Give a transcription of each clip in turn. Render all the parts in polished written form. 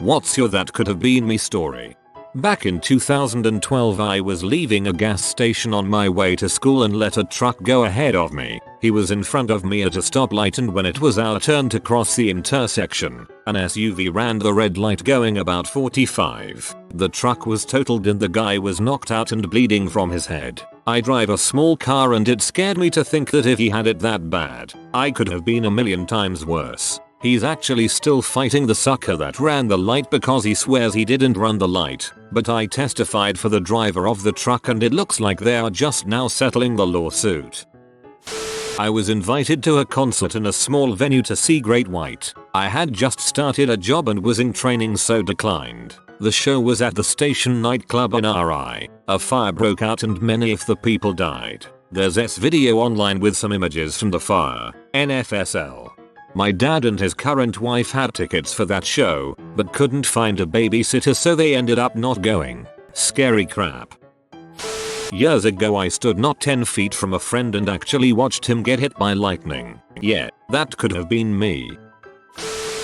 What's your that could have been me story? Back in 2012 I was leaving a gas station on my way to school and let a truck go ahead of me. He was in front of me at a stoplight, and when it was our turn to cross the intersection, an SUV ran the red light going about 45. The truck was totaled and the guy was knocked out and bleeding from his head. I drive a small car and it scared me to think that if he had it that bad, I could have been a million times worse. He's actually still fighting the sucker that ran the light because he swears he didn't run the light, but I testified for the driver of the truck and it looks like they are just now settling the lawsuit. I was invited to a concert in a small venue to see Great White. I had just started a job and was in training, so declined. The show was at the station nightclub in RI. A fire broke out and many of the people died. There's this video online with some images from the fire. NFSL. My dad and his current wife had tickets for that show, but couldn't find a babysitter, so they ended up not going. Scary crap. Years ago I stood not 10 feet from a friend and actually watched him get hit by lightning. Yeah, that could have been me.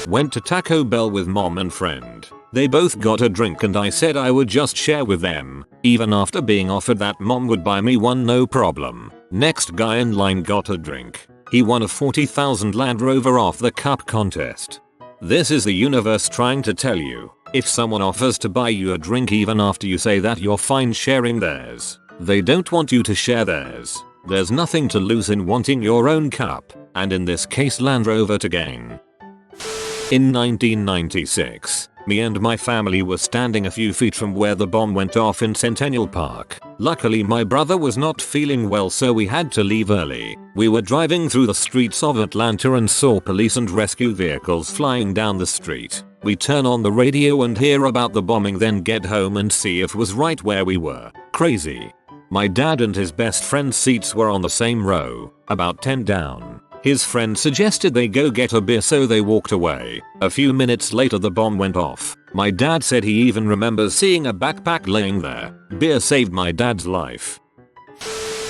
Went to Taco Bell with mom and friend. They both got a drink and I said I would just share with them. Even after being offered that mom would buy me one, no problem. Next guy in line got a drink. He won a 40,000 Land Rover off the cup contest. This is the universe trying to tell you, if someone offers to buy you a drink even after you say that you're fine sharing theirs, they don't want you to share theirs. There's nothing to lose in wanting your own cup, and in this case Land Rover to gain. In 1996, me and my family were standing a few feet from where the bomb went off in Centennial Park. Luckily my brother was not feeling well, so we had to leave early. We were driving through the streets of Atlanta and saw police and rescue vehicles flying down the street. We turn on the radio and hear about the bombing, then get home and see it was right where we were. Crazy. My dad and his best friend's seats were on the same row, about 10 down. His friend suggested they go get a beer, so they walked away. A few minutes later the bomb went off. My dad said he even remembers seeing a backpack laying there. Beer saved my dad's life.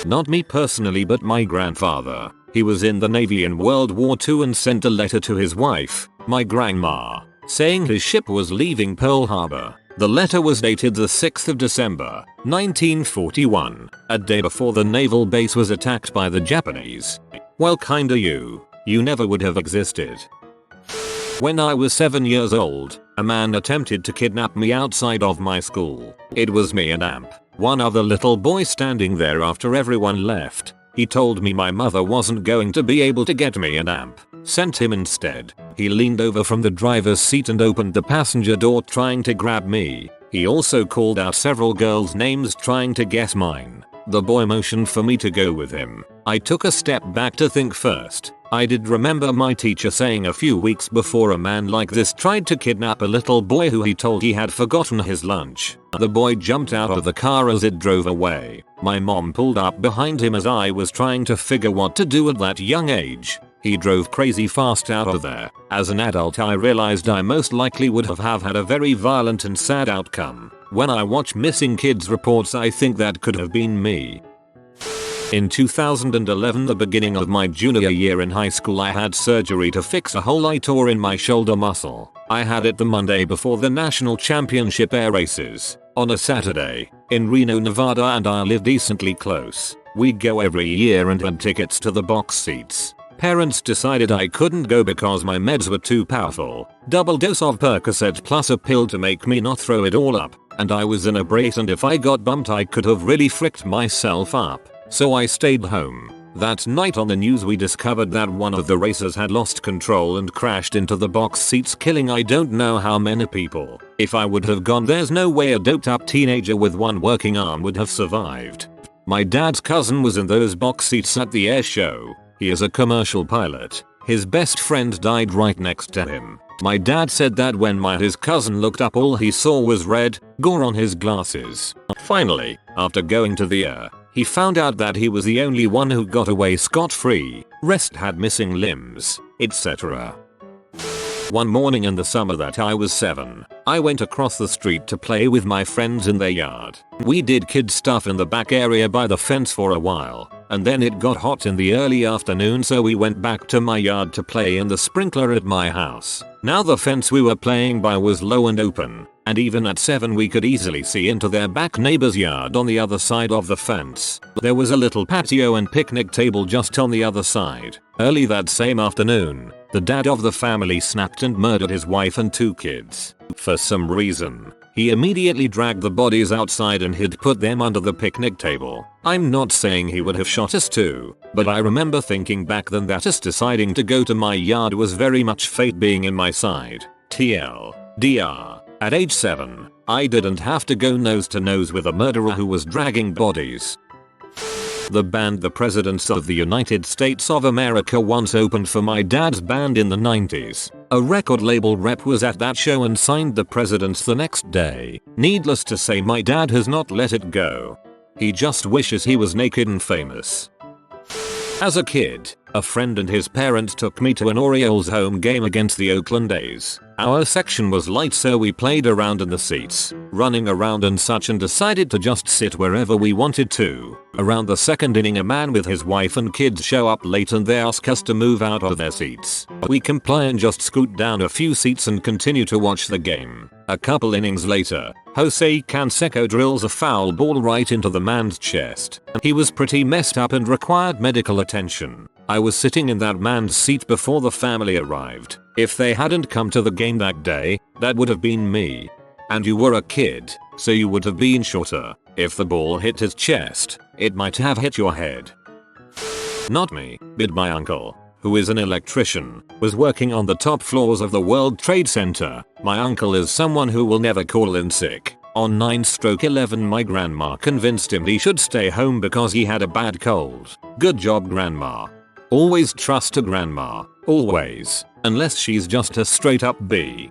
Not me personally, but my grandfather. He was in the Navy in World War II and sent a letter to his wife, my grandma, saying his ship was leaving Pearl Harbor. The letter was dated the 6th of December, 1941, a day before the naval base was attacked by the Japanese. Well, kinda you never would have existed. When I was 7 years old, a man attempted to kidnap me outside of my school. It was me and Amp, one other little boy, standing there after everyone left. He told me my mother wasn't going to be able to get me and Amp. Sent him instead. He leaned over from the driver's seat and opened the passenger door trying to grab me. He also called out several girls' names trying to guess mine. The boy motioned for me to go with him. I took a step back to think first. I did remember my teacher saying a few weeks before a man like this tried to kidnap a little boy who he told he had forgotten his lunch. The boy jumped out of the car as it drove away. My mom pulled up behind him as I was trying to figure what to do at that young age. He drove crazy fast out of there. As an adult I realized I most likely would have had a very violent and sad outcome. When I watch missing kids reports I think that could have been me. In 2011, the beginning of my junior year in high school, I had surgery to fix a hole I tore in my shoulder muscle. I had it the Monday before the national championship air races, on a Saturday, in Reno, Nevada, and I live decently close. We go every year and had tickets to the box seats. Parents decided I couldn't go because my meds were too powerful. Double dose of Percocet plus a pill to make me not throw it all up. And I was in a brace, and if I got bumped I could have really fricked myself up. So I stayed home. That night on the news we discovered that one of the racers had lost control and crashed into the box seats, killing I don't know how many people. If I would have gone, there's no way a doped up teenager with one working arm would have survived. My dad's cousin was in those box seats at the air show. He is a commercial pilot. His best friend died right next to him. My dad said that when his cousin looked up, all he saw was red gore on his glasses. Finally, after going to the air, he found out that he was the only one who got away scot-free. Rest had missing limbs, etc. One morning in the summer that I was 7, I went across the street to play with my friends in their yard. We did kid stuff in the back area by the fence for a while, and then it got hot in the early afternoon, so we went back to my yard to play in the sprinkler at my house. Now the fence we were playing by was low and open, and even at 7 we could easily see into their back neighbor's yard on the other side of the fence. There was a little patio and picnic table just on the other side. Early that same afternoon, the dad of the family snapped and murdered his wife and 2 kids. For some reason, he immediately dragged the bodies outside and he'd put them under the picnic table. I'm not saying he would have shot us too, but I remember thinking back then that us deciding to go to my yard was very much fate being in my side. TLDR. At age 7, I didn't have to go nose to nose with a murderer who was dragging bodies. The band The Presidents of the United States of America once opened for my dad's band in the 90s. A record label rep was at that show and signed The Presidents the next day. Needless to say, my dad has not let it go. He just wishes he was naked and famous. As a kid, a friend and his parents took me to an Orioles home game against the Oakland A's. Our section was light, so we played around in the seats, running around and such, and decided to just sit wherever we wanted to. Around the second inning, a man with his wife and kids show up late and they ask us to move out of their seats. We comply and just scoot down a few seats and continue to watch the game. A couple innings later, Jose Canseco drills a foul ball right into the man's chest. He was pretty messed up and required medical attention. I was sitting in that man's seat before the family arrived. If they hadn't come to the game that day, that would have been me. And you were a kid, so you would have been shorter. If the ball hit his chest, it might have hit your head. Not me, but my uncle, who is an electrician, was working on the top floors of the World Trade Center. My uncle is someone who will never call in sick. On 9/11, my grandma convinced him he should stay home because he had a bad cold. Good job, grandma. Always trust a grandma. Always. Unless she's just a straight up B.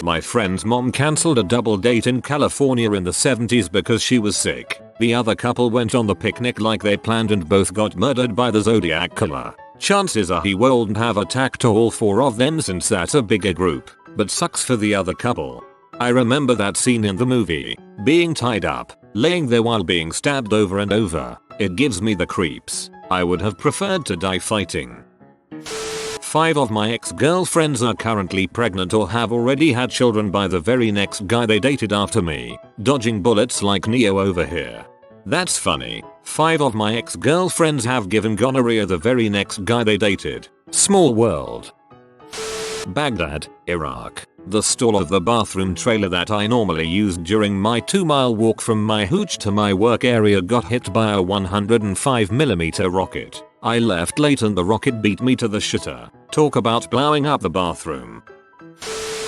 My friend's mom cancelled a double date in California in the 70s because she was sick. The other couple went on the picnic like they planned and both got murdered by the Zodiac killer. Chances are he won't have attacked all 4 of them since that's a bigger group, but sucks for the other couple. I remember that scene in the movie, being tied up, laying there while being stabbed over and over. It gives me the creeps. I would have preferred to die fighting. 5 of my ex-girlfriends are currently pregnant or have already had children by the very next guy they dated after me. Dodging bullets like Neo over here. That's funny. 5 of my ex-girlfriends have given gonorrhea the very next guy they dated. Small world. Baghdad, Iraq. The stall of the bathroom trailer that I normally used during my 2-mile walk from my hooch to my work area got hit by a 105mm rocket. I left late and the rocket beat me to the shitter. Talk about blowing up the bathroom.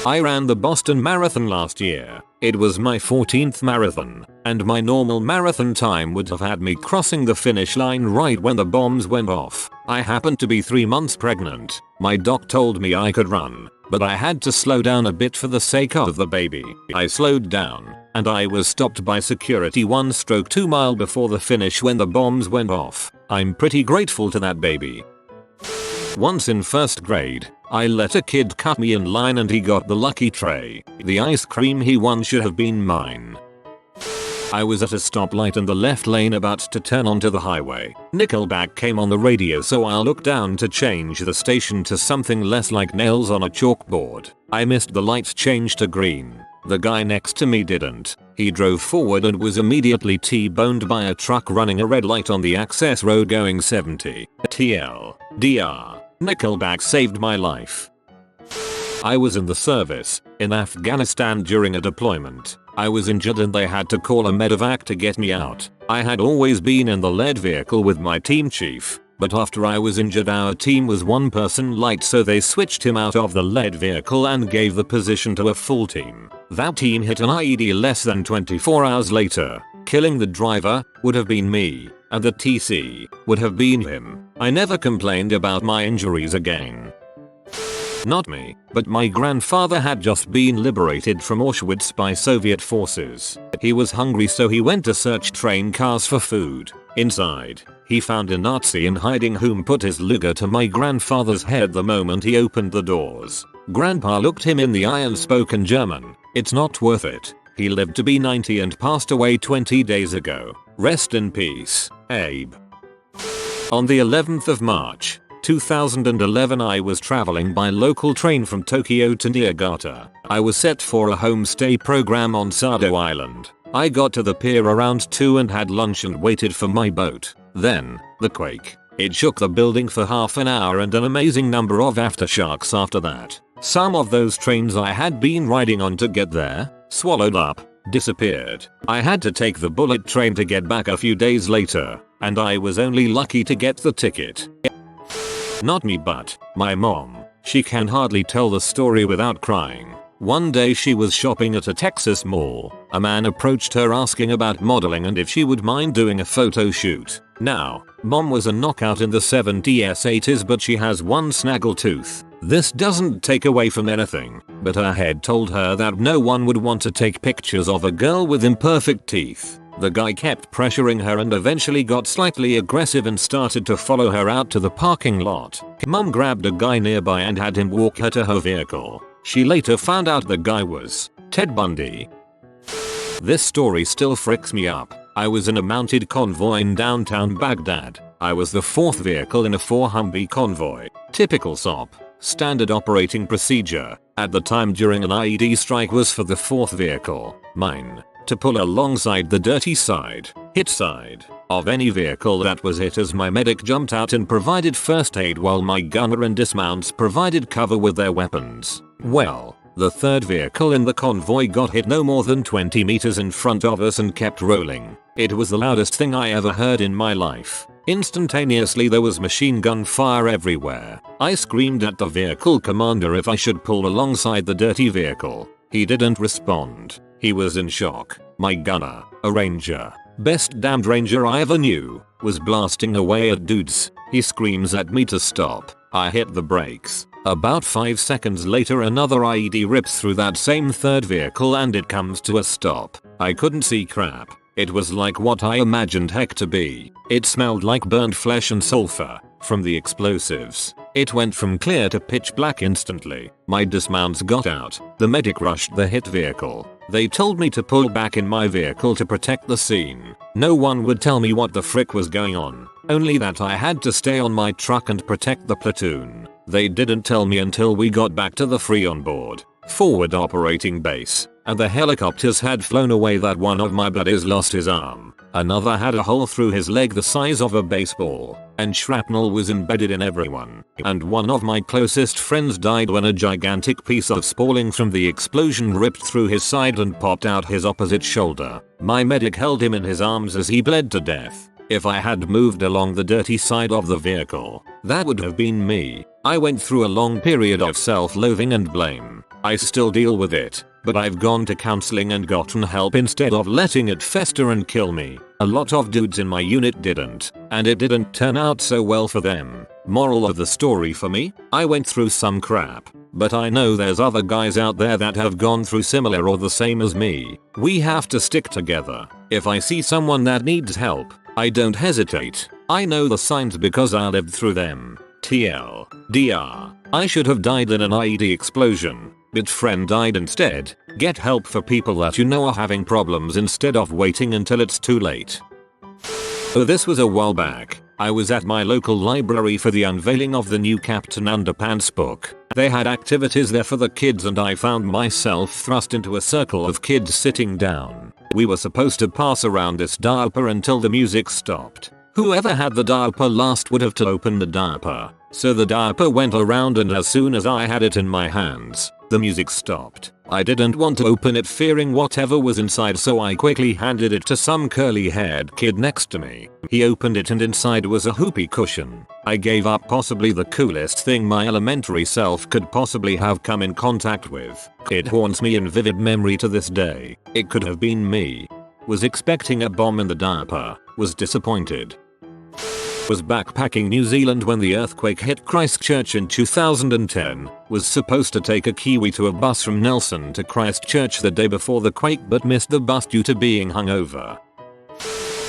I ran the Boston Marathon last year. It was my 14th marathon, and my normal marathon time would have had me crossing the finish line right when the bombs went off. I happened to be 3 months pregnant. My doc told me I could run, but I had to slow down a bit for the sake of the baby. I slowed down, and I was stopped by security 1/2 mile before the finish when the bombs went off. I'm pretty grateful to that baby. Once in 1st grade, I let a kid cut me in line and he got the lucky tray. The ice cream he won should have been mine. I was at a stoplight in the left lane about to turn onto the highway. Nickelback came on the radio, so I looked down to change the station to something less like nails on a chalkboard. I missed the lights change to green. The guy next to me didn't. He drove forward and was immediately T-boned by a truck running a red light on the access road going 70. TLDR. Nickelback saved my life. I was in the service, in Afghanistan during a deployment. I was injured and they had to call a medevac to get me out. I had always been in the lead vehicle with my team chief, but after I was injured our team was 1 person light, so they switched him out of the lead vehicle and gave the position to a full team. That team hit an IED less than 24 hours later. Killing the driver would have been me, and the TC would have been him. I never complained about my injuries again. Not me, but my grandfather had just been liberated from Auschwitz by Soviet forces. He was hungry, so he went to search train cars for food. Inside, he found a Nazi in hiding whom put his Luger to my grandfather's head the moment he opened the doors. Grandpa looked him in the eye and spoke in German. "It's not worth it. He lived to be 90 and passed away 20 days ago. Rest in peace, Abe." On the 11th of March, 2011, I was traveling by local train from Tokyo to Niigata. I was set for a homestay program on Sado Island. I got to the pier around 2 and had lunch and waited for my boat. Then, the quake. It shook the building for half an hour and an amazing number of aftershocks after that. Some of those trains I had been riding on to get there, swallowed up, disappeared. I had to take the bullet train to get back a few days later, and I was only lucky to get the ticket. Not me, but my mom. She can hardly tell the story without crying. One day she was shopping at a Texas mall. A man approached her asking about modeling and if she would mind doing a photo shoot. Now, mom was a knockout in the 70s 80s, but she has one snaggle tooth. This doesn't take away from anything, but her head told her that no one would want to take pictures of a girl with imperfect teeth. The guy kept pressuring her and eventually got slightly aggressive and started to follow her out to the parking lot. Mom grabbed a guy nearby and had him walk her to her vehicle. She later found out the guy was Ted Bundy. This story still freaks me up. I was in a mounted convoy in downtown Baghdad. I was the fourth vehicle in a 4 Humvee convoy. Typical SOP. Standard operating procedure at the time during an IED strike was for the fourth vehicle, mine, to pull alongside the dirty side, hit side, of any vehicle that was hit as my medic jumped out and provided first aid while my gunner and dismounts provided cover with their weapons. Well, the third vehicle in the convoy got hit no more than 20 meters in front of us and kept rolling. It was the loudest thing I ever heard in my life. Instantaneously there was machine gun fire everywhere. I screamed at the vehicle commander if I should pull alongside the dirty vehicle. He didn't respond. He was in shock. My gunner, a ranger, best damned ranger I ever knew, was blasting away at dudes. He screams at me to stop. I hit the brakes. About 5 seconds later another IED rips through that same third vehicle and it comes to a stop. I couldn't see crap. It was like what I imagined heck to be. It smelled like burnt flesh and sulfur from the explosives. It went from clear to pitch black instantly. My dismounts got out. The medic rushed the hit vehicle. They told me to pull back in my vehicle to protect the scene. No one would tell me what the frick was going on. Only that I had to stay on my truck and protect the platoon. They didn't tell me until we got back to the free on board forward operating base, and the helicopters had flown away that one of my buddies lost his arm. Another had a hole through his leg the size of a baseball, and shrapnel was embedded in everyone. And one of my closest friends died when a gigantic piece of spalling from the explosion ripped through his side and popped out his opposite shoulder. My medic held him in his arms as he bled to death. If I had moved along the dirty side of the vehicle, that would have been me. I went through a long period of self-loathing and blame. I still deal with it, but I've gone to counseling and gotten help instead of letting it fester and kill me. A lot of dudes in my unit didn't, and it didn't turn out so well for them. Moral of the story for me? I went through some crap, but I know there's other guys out there that have gone through similar or the same as me. We have to stick together. If I see someone that needs help, I don't hesitate. I know the signs because I lived through them. TLDR. I should have died in an IED explosion, but friend died instead. Get help for people that you know are having problems instead of waiting until it's too late. Oh, this was a while back. I was at my local library for the unveiling of the new Captain Underpants book. They had activities there for the kids and I found myself thrust into a circle of kids sitting down. We were supposed to pass around this diaper until the music stopped. Whoever had the diaper last would have to open the diaper. So the diaper went around and as soon as I had it in my hands, the music stopped. I didn't want to open it fearing whatever was inside, so I quickly handed it to some curly-haired kid next to me. He opened it and inside was a whoopee cushion. I gave up possibly the coolest thing my elementary self could possibly have come in contact with. It haunts me in vivid memory to this day. It could have been me. Was expecting a bomb in the diaper. Was disappointed. Was backpacking New Zealand when the earthquake hit Christchurch in 2010. Was supposed to take a Kiwi to a bus from Nelson to Christchurch the day before the quake but missed the bus due to being hungover.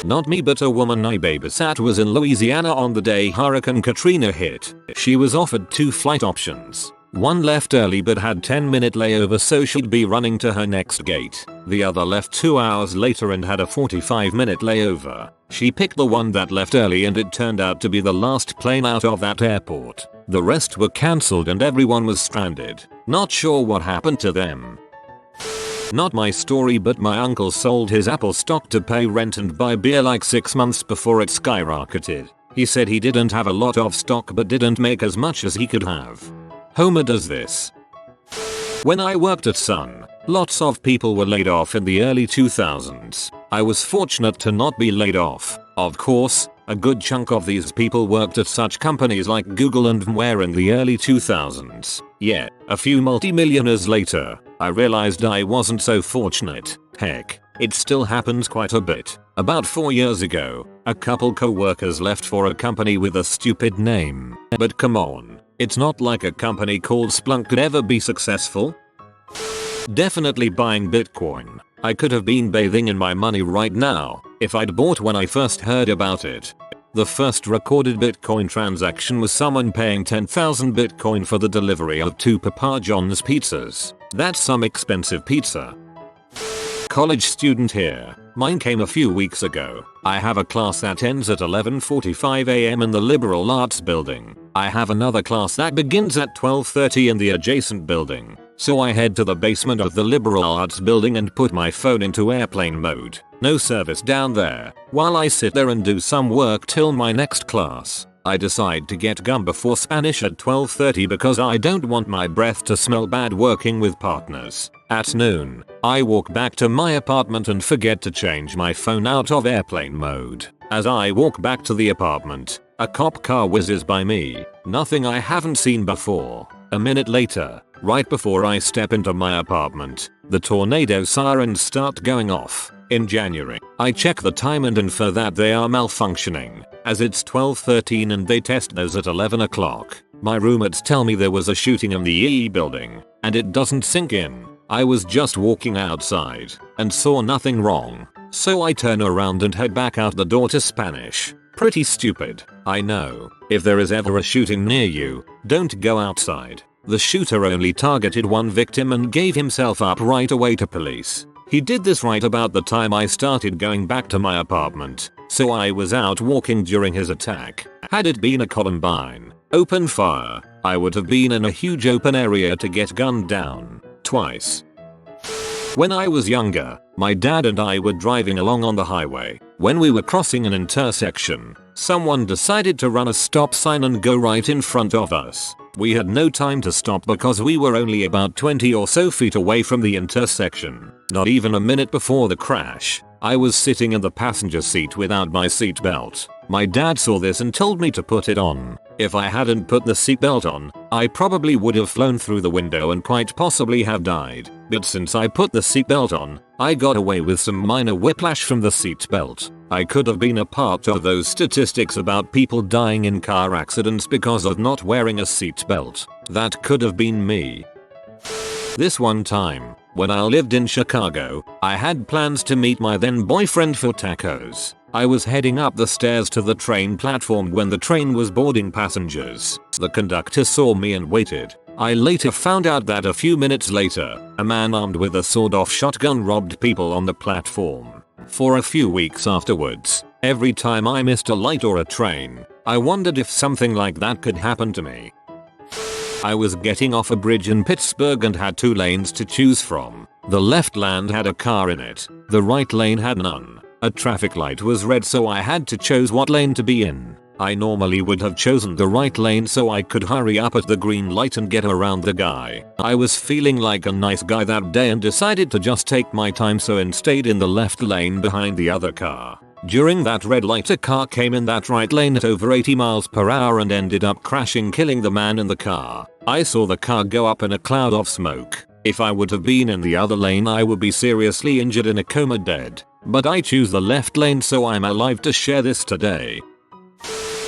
Not me, but a woman I babysat was in Louisiana on the day Hurricane Katrina hit. She was offered 2 flight options. One left early but had 10-minute layover, so she'd be running to her next gate. The other left 2 hours later and had a 45-minute layover. She picked the one that left early and it turned out to be the last plane out of that airport. The rest were cancelled and everyone was stranded. Not sure what happened to them. Not my story, but my uncle sold his Apple stock to pay rent and buy beer like 6 months before it skyrocketed. He said he didn't have a lot of stock but didn't make as much as he could have. Homer does this. When I worked at Sun, lots of people were laid off in the early 2000s. I was fortunate to not be laid off. Of course, a good chunk of these people worked at such companies like Google and VMware in the early 2000s. Yet, a few multimillionaires later, I realized I wasn't so fortunate. Heck, it still happens quite a bit. About 4 years ago, a couple co-workers left for a company with a stupid name. But come on, it's not like a company called Splunk could ever be successful. Definitely buying Bitcoin. I could have been bathing in my money right now if I'd bought when I first heard about it. The first recorded Bitcoin transaction was someone paying 10,000 Bitcoin for the delivery of 2 Papa John's pizzas. That's some expensive pizza. College student here. Mine came a few weeks ago. I have a class that ends at 11:45 am in the liberal arts building. I have another class that begins at 12:30 in the adjacent building. So I head to the basement of the liberal arts building and put my phone into airplane mode. No service down there. While I sit there and do some work till my next class, I decide to get gum before Spanish at 12:30 because I don't want my breath to smell bad working with partners. At noon, I walk back to my apartment and forget to change my phone out of airplane mode. As I walk back to the apartment, a cop car whizzes by me. Nothing I haven't seen before. A minute later, right before I step into my apartment, the tornado sirens start going off. In January, I check the time and infer that they are malfunctioning, as it's 12:13 and they test those at 11 o'clock. My roommates tell me there was a shooting in the EE building, and it doesn't sink in. I was just walking outside and saw nothing wrong, so I turn around and head back out the door to Spanish. Pretty stupid, I know. If there is ever a shooting near you, don't go outside. The shooter only targeted one victim and gave himself up right away to police. He did this right about the time I started going back to my apartment, so I was out walking during his attack. Had it been a Columbine open fire, I would have been in a huge open area to get gunned down twice. When I was younger, my dad and I were driving along on the highway. When we were crossing an intersection, someone decided to run a stop sign and go right in front of us. We had no time to stop because we were only about 20 or so feet away from the intersection. Not even a minute before the crash, I was sitting in the passenger seat without my seatbelt. My dad saw this and told me to put it on. If I hadn't put the seatbelt on, I probably would have flown through the window and quite possibly have died. But since I put the seatbelt on, I got away with some minor whiplash from the seatbelt. I could have been a part of those statistics about people dying in car accidents because of not wearing a seatbelt. That could have been me. This one time, when I lived in Chicago, I had plans to meet my then boyfriend for tacos. I was heading up the stairs to the train platform when the train was boarding passengers. The conductor saw me and waited. I later found out that a few minutes later, a man armed with a sawed-off shotgun robbed people on the platform. For a few weeks afterwards, every time I missed a light or a train, I wondered if something like that could happen to me. I was getting off a bridge in Pittsburgh and had 2 lanes to choose from. The left lane had a car in it. The right lane had none. A traffic light was red, so I had to choose what lane to be in. I normally would have chosen the right lane so I could hurry up at the green light and get around the guy. I was feeling like a nice guy that day and decided to just take my time, so I stayed in the left lane behind the other car. During that red light, a car came in that right lane at over 80 miles per hour and ended up crashing, killing the man in the car. I saw the car go up in a cloud of smoke. If I would have been in the other lane, I would be seriously injured, in a coma, dead. But I choose the left lane, so I'm alive to share this today.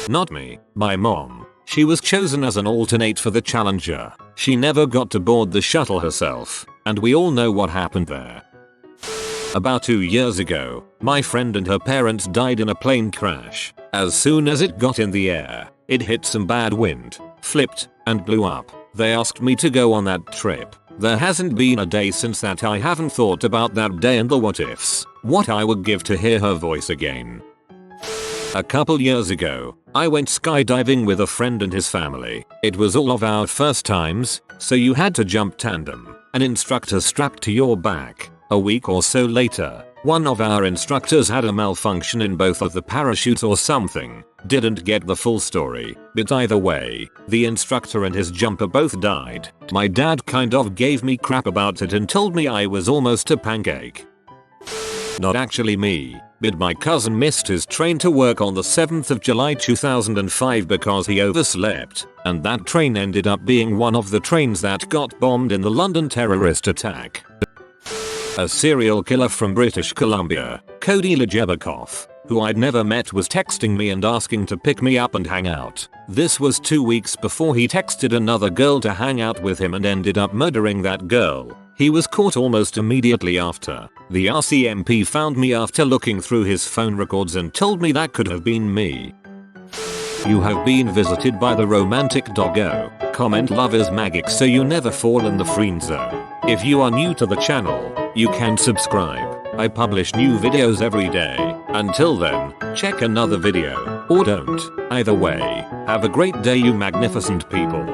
Not me, my mom. She was chosen as an alternate for the Challenger. She never got to board the shuttle herself, and we all know what happened there. About 2 years ago, my friend and her parents died in a plane crash. As soon as it got in the air, it hit some bad wind, flipped, and blew up. They asked me to go on that trip. There hasn't been a day since that I haven't thought about that day and the what ifs. What I would give to hear her voice again. A couple years ago, I went skydiving with a friend and his family. It was all of our first times, so you had to jump tandem, an instructor strapped to your back. A week or so later, one of our instructors had a malfunction in both of the parachutes or something. Didn't get the full story, but either way, the instructor and his jumper both died. My dad kind of gave me crap about it and told me I was almost a pancake. Not actually me, but my cousin missed his train to work on the 7th of July 2005 because he overslept, and that train ended up being one of the trains that got bombed in the London terrorist attack. A serial killer from British Columbia, Cody Lejebikoff, who I'd never met, was texting me and asking to pick me up and hang out. This was 2 weeks before he texted another girl to hang out with him and ended up murdering that girl. He was caught almost immediately after. The RCMP found me after looking through his phone records and told me that could have been me. You have been visited by the romantic doggo. Comment love is magic so you never fall in the friend zone. If you are new to the channel, you can subscribe. I publish new videos every day. Until then, check another video, or don't. Either way, have a great day you magnificent people.